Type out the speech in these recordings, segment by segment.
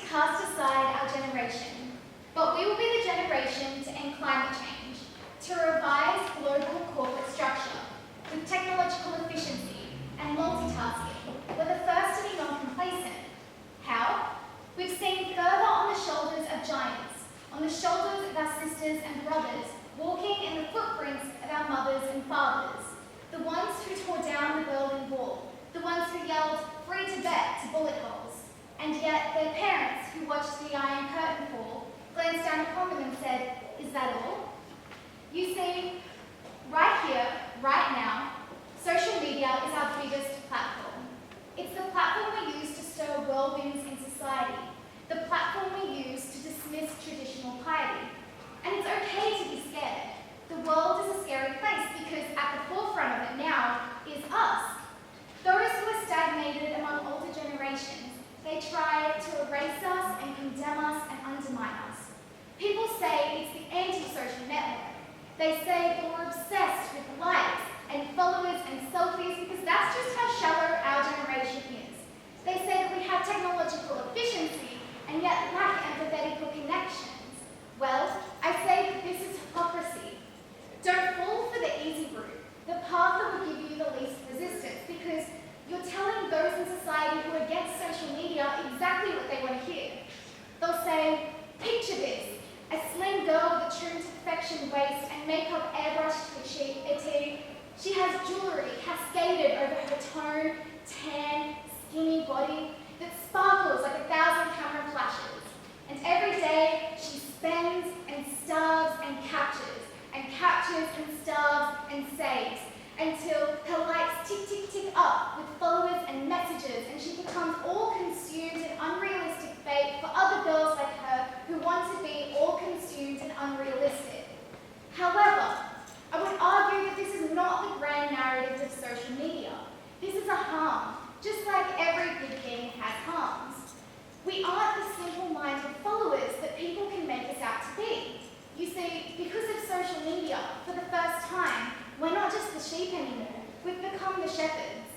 cast aside our generation, but we will be the generation to end climate change, to revise global corporate structure with technological efficiency and multitasking. We're the first to be non-complacent. How? We've seen further on the shoulders of giants, on the shoulders of our sisters and brothers, walking in the footprints of our mothers and fathers, the ones who tore down the Berlin Wall, the ones who yelled "free Tibet" to bullet holes, and yet their parents who watched the Iron Curtain fall glanced down upon them and said, "Is that all?" You see, right here, right now, social media is our biggest platform. It's the platform we use to stir whirlwinds in society, the platform we use to dismiss traditional piety. And it's okay to be scared. The world is a scary place because at the forefront of it now is us. Those who are stagnated among older generations, they try to erase us and condemn us and undermine us. People say it's the anti-social network. They say that we're obsessed with likes and followers and selfies because that's just how shallow our generation is. They say that we have technological efficiency and yet lack empathetical connections. Well, I say that this is hypocrisy. Don't fall for the easy route, the path that will give you the least resistance, because you're telling those in society who are against social media exactly what they want to hear. They'll say, "Picture this, a slim girl with a trimmed to perfection waist and makeup airbrushed to a T. She has jewellery cascaded over her toned, tan, skinny body that sparkles like 1,000 camera flashes. And every day she spends and starves and captures and starves and saves until her likes tick, tick, tick up with followers and messages, and she becomes all consumed in unrealistic fate for other girls like her who want to be all consumed and unrealistic." However, I would argue that this is not the grand narrative of social media. This is a harm, just like every good thing has harms. We aren't the simple-minded followers that people can make us out to be. You see, because of social media, for the first time, we're not just the sheep anymore. We've become the shepherds.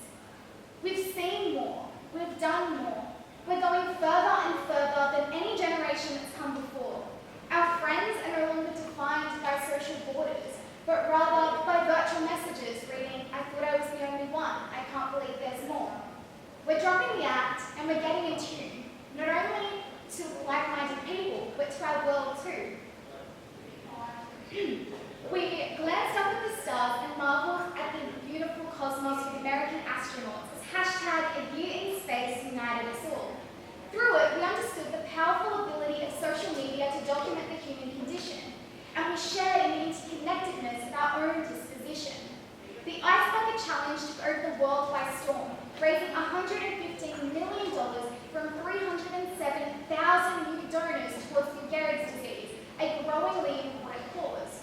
We've seen more. We've done more. We're going further and further than any generation that's come before. Our friends are no longer defined by social borders, but rather by virtual messages reading, "I thought I was the only one. I can't believe there's more." We're dropping the act and we're getting in tune, not only to like-minded people, but to our world too. We glanced up at the stars and marveled at the beautiful cosmos with American astronauts as hashtag "A Year in Space united us all." Through it, we understood the powerful ability of social media to document the human condition, and we shared in the interconnectedness of our own disposition. The Ice Bucket Challenge took over the world by storm, raising $115 million from 307,000 new donors towards Lou Gehrig's disease, a growingly important cause.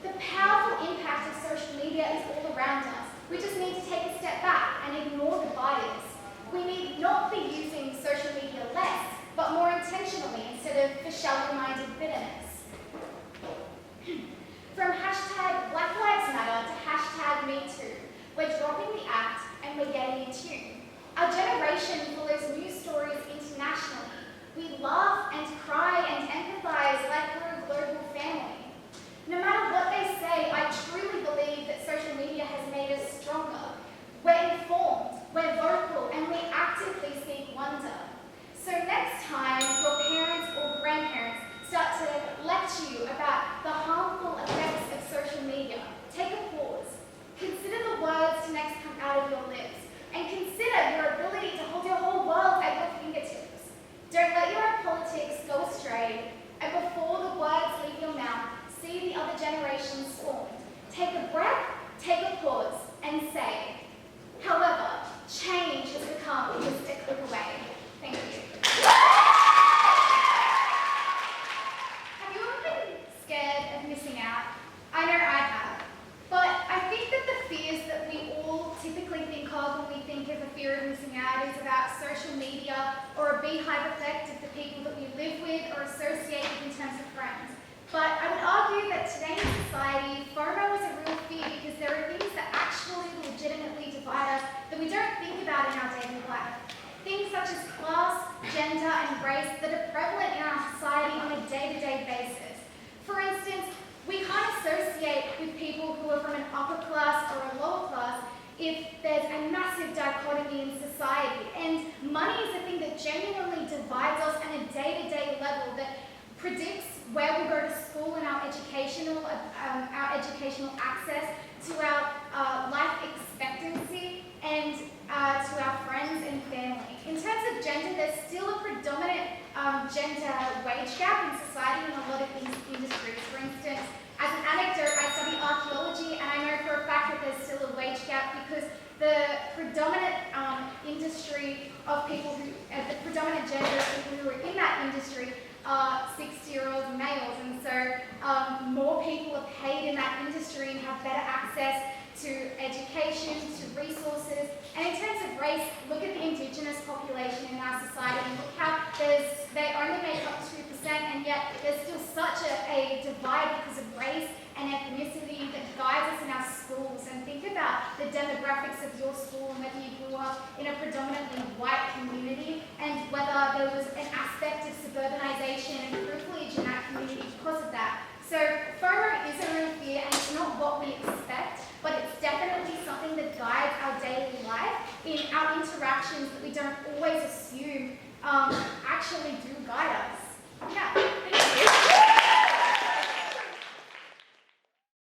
The powerful impact of social media is all around us. We just need to take a step back and ignore the bias. We need not be using social media less, but more intentionally instead of for shallow-minded bitterness. From hashtag Black Lives Matter to hashtag MeToo, we're dropping the act and we're getting in tune. Our generation follows news stories internationally. We laugh and cry and empathize like we're a global family. No matter what they say, I truly believe that social media has made us stronger. We're informed, we're vocal, and we actively seek wonder. So next time your parents or grandparents start to lecture you about the harmful effects of social media, take a pause. Consider the words to next come out of your lips, and consider your ability to hold your whole world at your fingertips. Don't let your own politics go astray, and before the words leave your mouth, see the other generation scorned. Take a breath, take a pause, and say, "However, change has become just a click away." Thank you. Have you ever been scared of missing out? I know I have. But I think that the fears that we all typically think of when we think of a fear of missing out is about social media or a beehive effect of the people that we live with or associate with in terms of friends. But I would argue that today in society, FOMO is a real fear because there are things that actually legitimately divide us that we don't think about in our daily life. Things such as class, gender, and and race that are prevalent in our society on a day-to-day basis. For instance, we can't associate with people who are from an upper class or a lower class if there's a massive dichotomy in society. And money is a thing that genuinely divides us on a day-to-day level, that predicts where we go to school and our educational access, to our life expectancy, and to our friends and family. In terms of gender, there's still a predominant gender wage gap in society in a lot of these industries. For instance, as an anecdote, I study archaeology, and I know for a fact that there's still a wage gap because the predominant industry of people who, the predominant gender of people who are in that industry are 60-year-old males, and so more people are paid in that industry and have better access to education, to resources. And in terms of race, look at the Indigenous population in our society and look how they only make up 2%, and yet there's still such a divide because of race and ethnicity that guides us in our schools. And think about the demographics of your school and whether you grew up in a predominantly white community and whether there was an aspect of suburbanization and privilege in that community because of that. So FOMO is a real fear, and it's not what we expect, but it's definitely something that guides our daily life in our interactions that we don't always assume actually do guide us. Yeah.